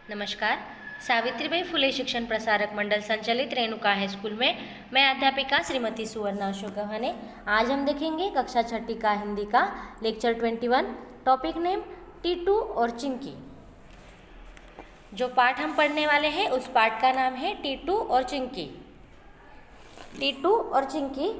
नमस्कार। सावित्रीबाई फुले शिक्षण प्रसारक मंडल संचालित रेणुका हाई स्कूल में मैं अध्यापिका श्रीमती सुवर्णा अशोक गव्हाणे। आज हम देखेंगे कक्षा छठी का हिंदी का लेक्चर 21, टॉपिक नेम टीटू और चिंकी। जो पाठ हम पढ़ने वाले हैं उस पाठ का नाम है टीटू और चिंकी। टीटू और चिंकी,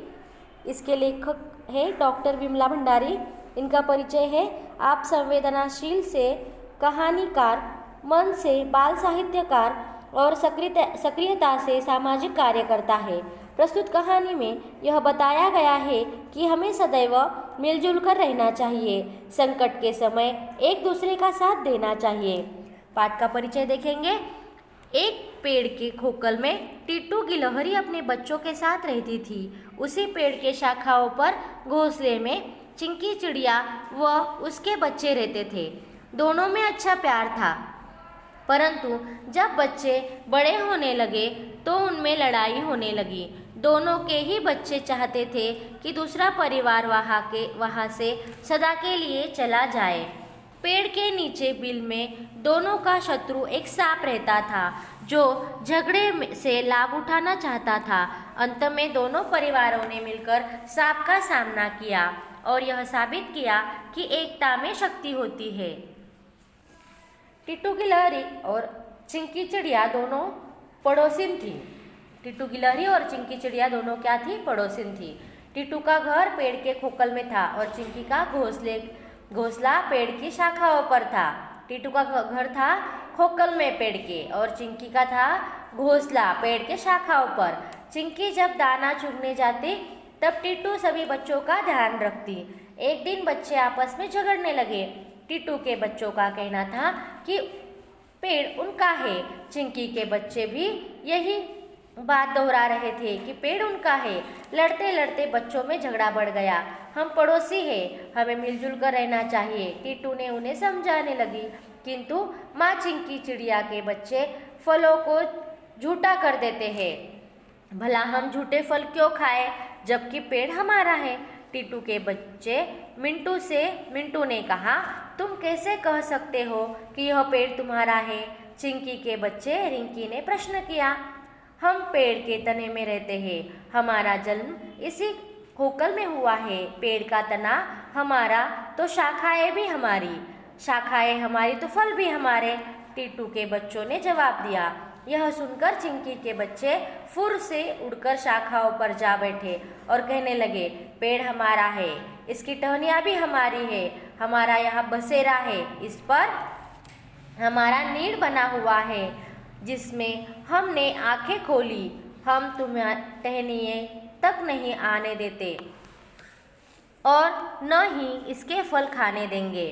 इसके लेखक है डॉक्टर विमला भंडारी। इनका परिचय है। आप संवेदनाशील से कहानीकार, मन से बाल साहित्यकार और सक्रियता से सामाजिक कार्य करता है। प्रस्तुत कहानी में यह बताया गया है कि हमें सदैव मिलजुल कर रहना चाहिए, संकट के समय एक दूसरे का साथ देना चाहिए। पाठ का परिचय देखेंगे। एक पेड़ के खोखल में टीटू गिलहरी अपने बच्चों के साथ रहती थी। उसी पेड़ के शाखाओं पर घोंसले में चिंकी चिड़िया व उसके बच्चे रहते थे। दोनों में अच्छा प्यार था, परंतु जब बच्चे बड़े होने लगे तो उनमें लड़ाई होने लगी। दोनों के ही बच्चे चाहते थे कि दूसरा परिवार वहाँ से सदा के लिए चला जाए। पेड़ के नीचे बिल में दोनों का शत्रु एक सांप रहता था, जो झगड़े से लाभ उठाना चाहता था। अंत में दोनों परिवारों ने मिलकर सांप का सामना किया और यह साबित किया कि एकता में शक्ति होती है। टीटू गिलहरी और चिंकी चिड़िया दोनों पड़ोसिन थी। टीटू गिलहरी और चिंकी चिड़िया दोनों क्या थी? पड़ोसिन थी। टीटू का घर पेड़ के खोखल में था और चिंकी का घोंसला पेड़ की शाखाओं पर था। टीटू का घर था खोखल में पेड़ के और चिंकी का था घोंसला पेड़ के शाखाओं पर। चिंकी जब दाना चुगने जाती तब टीटू सभी बच्चों का ध्यान रखती। एक दिन बच्चे आपस में झगड़ने लगे। टीटू के बच्चों का कहना था कि पेड़ उनका है। चिंकी के बच्चे भी यही बात दोहरा रहे थे कि पेड़ उनका है। लड़ते लड़ते बच्चों में झगड़ा बढ़ गया। हम पड़ोसी हैं, हमें मिलजुल कर रहना चाहिए, टीटू ने उन्हें समझाने लगी। किंतु माँ चिंकी चिड़िया के बच्चे फलों को झूठा कर देते हैं। भला हम झूठे फल क्यों खाएं जबकि पेड़ हमारा है? टीटू के बच्चे मिंटू ने कहा, तुम कैसे कह सकते हो कि यह पेड़ तुम्हारा है? चिंकी के बच्चे रिंकी ने प्रश्न किया। हम पेड़ के तने में रहते हैं, हमारा जन्म इसी खोखल में हुआ है। पेड़ का तना हमारा तो शाखाएं भी हमारी, शाखाएं हमारी तो फल भी हमारे, टीटू के बच्चों ने जवाब दिया। यह सुनकर चिंकी के बच्चे फुर से उड़कर शाखाओं पर जा बैठे और कहने लगे, पेड़ हमारा है, इसकी टहनियाँ भी हमारी है, हमारा यहाँ बसेरा है, इस पर हमारा नीड़ बना हुआ है जिसमें हमने आंखें खोली। हम तुम्हें टहनिए तक नहीं आने देते और न ही इसके फल खाने देंगे।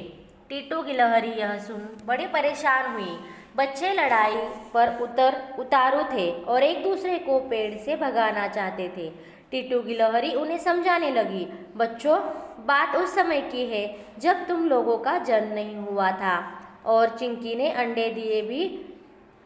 टीटू गिलहरी यह सुन बड़ी परेशान हुई। बच्चे लड़ाई पर उतारू थे और एक दूसरे को पेड़ से भगाना चाहते थे। टीटू गिलहरी उन्हें समझाने लगी, बच्चों, बात उस समय की है जब तुम लोगों का जन्म नहीं हुआ था और चिंकी ने अंडे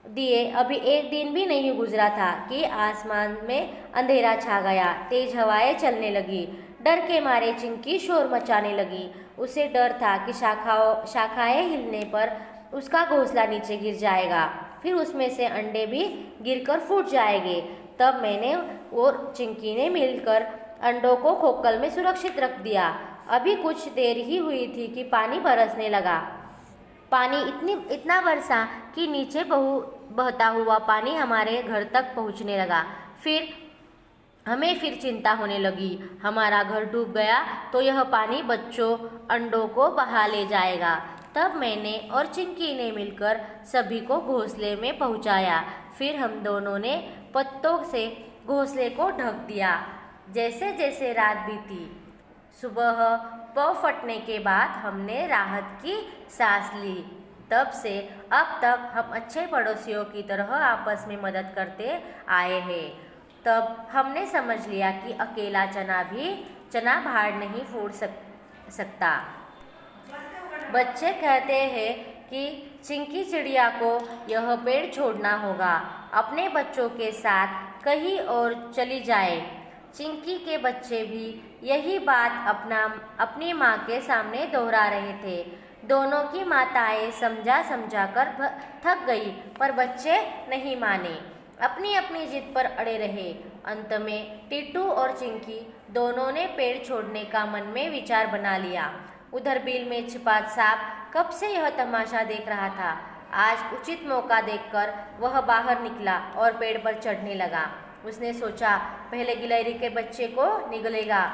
दिए अभी एक दिन भी नहीं गुजरा था कि आसमान में अंधेरा छा गया। तेज हवाएं चलने लगी। डर के मारे चिंकी शोर मचाने लगी। उसे डर था कि शाखाएं हिलने पर उसका घोंसला नीचे गिर जाएगा, फिर उसमें से अंडे भी गिरकर फूट जाएंगे। तब मैंने और चिंकी ने मिलकर अंडों को खोखल में सुरक्षित रख दिया। अभी कुछ देर ही हुई थी कि पानी बरसने लगा। पानी इतना बरसा कि नीचे बहता हुआ पानी हमारे घर तक पहुंचने लगा। हमें फिर चिंता होने लगी, हमारा घर डूब गया तो यह पानी बच्चों अंडों को बहा ले जाएगा। तब मैंने और चिंकी ने मिलकर सभी को घोंसले में पहुंचाया। फिर हम दोनों ने पत्तों से घोंसले को ढक दिया। जैसे जैसे रात बीती, सुबह पौ फटने के बाद हमने राहत की सांस ली। तब से अब तक हम अच्छे पड़ोसियों की तरह आपस में मदद करते आए हैं। तब हमने समझ लिया कि अकेला चना भाड़ नहीं फोड़ सकता। बच्चे कहते हैं कि चिंकी चिड़िया को यह पेड़ छोड़ना होगा, अपने बच्चों के साथ कहीं और चली जाए। चिंकी के बच्चे भी यही बात अपनी माँ के सामने दोहरा रहे थे। दोनों की माताएं समझा समझा कर थक गई, पर बच्चे नहीं माने, अपनी अपनी जिद पर अड़े रहे। अंत में टीटू और चिंकी दोनों ने पेड़ छोड़ने का मन में विचार बना लिया। उधर बिल में छिपा सांप कब से यह तमाशा देख रहा था। आज उचित मौका देखकर वह बाहर निकला और पेड़ पर चढ़ने लगा। उसने सोचा पहले गिलहरी के बच्चे को निगलेगा।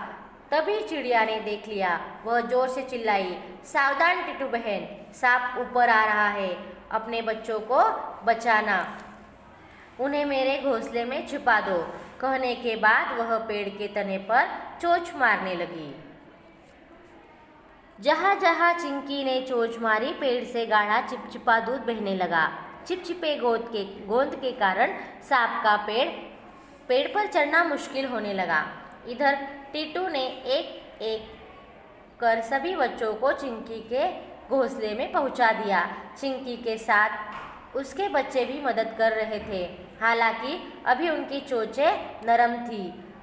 तभी चिड़िया ने देख लिया। वह जोर से चिल्लाई, सावधान टीटू बहन, सांप ऊपर आ रहा है, अपने बच्चों को बचाना, उन्हें मेरे घोंसले में छिपा दो। कहने के बाद वह पेड़ के तने पर चोंच मारने लगी। जहाँ जहाँ चिंकी ने चोंच मारी, पेड़ से गाढ़ा चिपचिपा दूध बहने लगा। चिपचिपे गोंद के कारण सांप का पेड़ पर चढ़ना मुश्किल होने लगा। इधर टीटू ने एक एक कर सभी बच्चों को चिंकी के घोंसले में पहुंचा दिया। चिंकी के साथ उसके बच्चे भी मदद कर रहे थे। हालांकि अभी उनकी चोंचें नरम थी।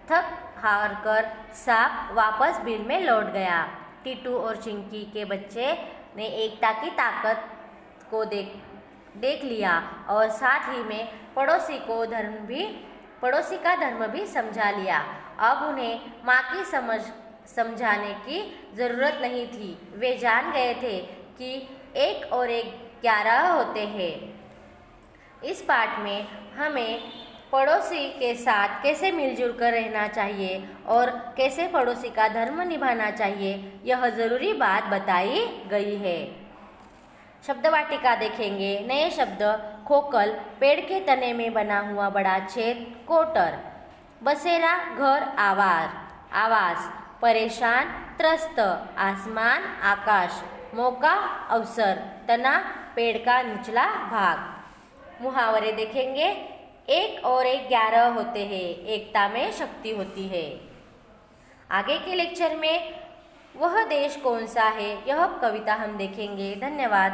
थक हार कर सांप वापस बिल में लौट गया। टीटू और चिंकी के बच्चे ने एकता की ताकत को देख लिया और साथ ही में पड़ोसी का धर्म भी समझा लिया। अब उन्हें माँ की समझाने की ज़रूरत नहीं थी। वे जान गए थे कि 1 और 1 11 होते हैं। इस पाठ में हमें पड़ोसी के साथ कैसे मिलजुल कर रहना चाहिए और कैसे पड़ोसी का धर्म निभाना चाहिए, यह ज़रूरी बात बताई गई है। शब्द वाटिका देखेंगे। नए शब्द: खोखल, पेड़ के तने में बना हुआ बड़ा छेद, कोटर। बसेरा, घर, आवास। परेशान, त्रस्त, आसमान, आकाश। मौका, अवसर, तना, पेड़ का निचला भाग। मुहावरे देखेंगे। 1 और 1 11 होते हैं, एकता में शक्ति होती है। आगे के लेक्चर में वह देश कौन सा है, यह कविता हम देखेंगे। धन्यवाद।